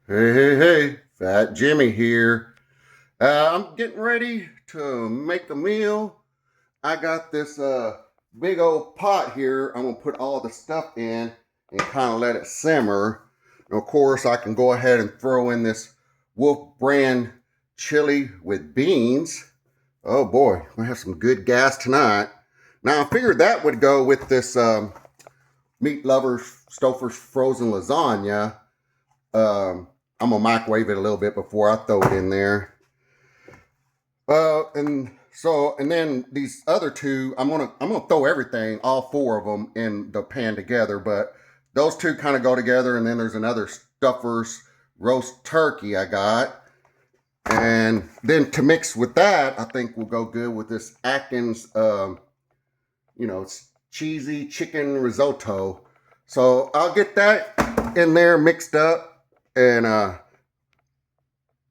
Hey, Fat Jimmy here. I'm getting ready to make a meal. I got this big old pot here. I'm gonna put all the stuff in and kind of let it simmer. And of course, I can go ahead and throw in this Wolf brand chili with beans. Oh boy, I have some good gas tonight. Now I figured that would go with this Meat Lovers Stouffer's frozen lasagna. Um, I'm gonna microwave it a little bit before I throw it in there. And then these other two, I'm gonna throw everything, all four of them, in the pan together. But those two kind of go together. And then there's another Stuffers roast turkey I got. And then to mix with that, I think will go good with this Atkins, it's cheesy chicken risotto. So I'll get that in there mixed up, and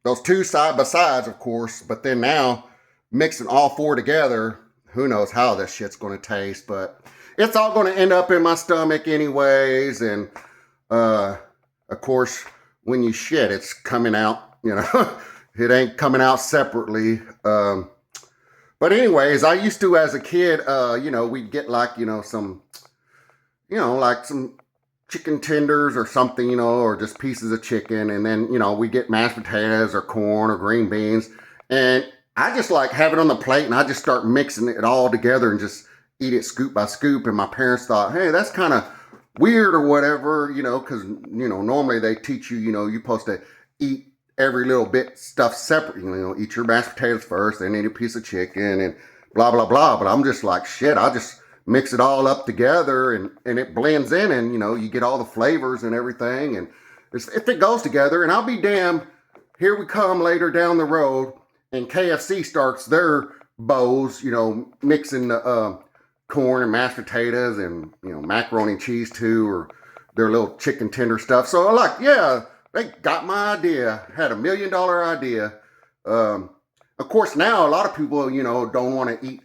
those two side by sides, of course. But then now mixing all four together, who knows how this shit's going to taste? But it's all going to end up in my stomach anyways. And of course, when you shit, it's coming out. It ain't coming out separately. But anyways, I used to, as a kid, we'd get like some, like some chicken tenders or something, or just pieces of chicken. And then, we get mashed potatoes or corn or green beans. And I just like have it on the plate and I just start mixing it all together and just eat it scoop by scoop. And my parents thought, hey, that's kind of weird or whatever, because, normally they teach you, you're supposed to eat every little bit stuff separate, eat your mashed potatoes first, then eat a piece of chicken and blah, blah, blah. But I'm just like, shit, I just mix it all up together and it blends in and, you get all the flavors and everything. And if it goes together, and I'll be damned, here we come later down the road and KFC starts their bowls, mixing the corn and mashed potatoes and, macaroni and cheese too, or their little chicken tender stuff. So I'm like, yeah, they got my idea, had $1 million idea. Of course, now a lot of people, don't want to eat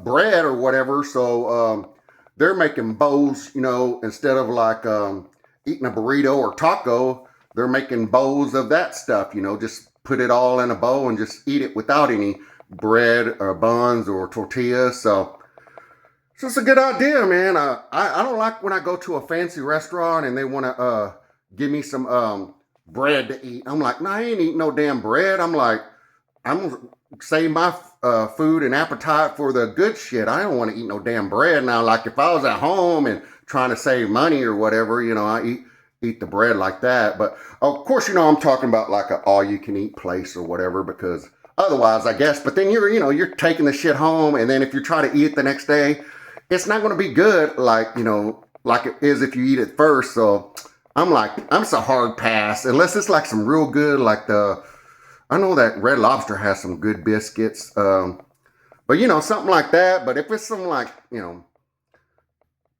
bread or whatever. So they're making bowls, instead of like eating a burrito or taco, they're making bowls of that stuff, just put it all in a bowl and just eat it without any bread or buns or tortillas. So it's a good idea, man. I don't like when I go to a fancy restaurant and they want to give me some bread to eat. I'm like, no, I ain't eating no damn bread. I'm like, I'm gonna save my food and appetite for the good shit. I don't want to eat no damn bread. Now, like if I was at home and trying to save money or whatever, I eat the bread like that. But of course, I'm talking about like a all you can eat place or whatever, because otherwise, I guess. But then you're taking the shit home, and then if you try to eat it the next day, it's not going to be good like like it is if you eat it first. So I'm just a hard pass unless it's like some real good, like I know that Red Lobster has some good biscuits, but something like that. But if it's some like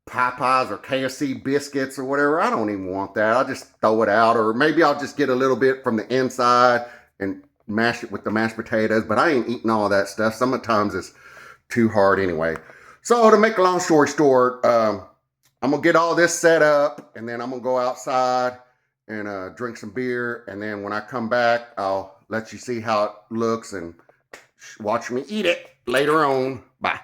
Popeyes or KFC biscuits or whatever, I don't even want that. I'll just throw it out, or maybe I'll just get a little bit from the inside and mash it with the mashed potatoes. But I ain't eating all that stuff. Sometimes it's too hard anyway. So to make a long story short, I'm gonna get all this set up, and then I'm gonna go outside and drink some beer. And then when I come back, I'll let you see how it looks and watch me eat it later on. Bye.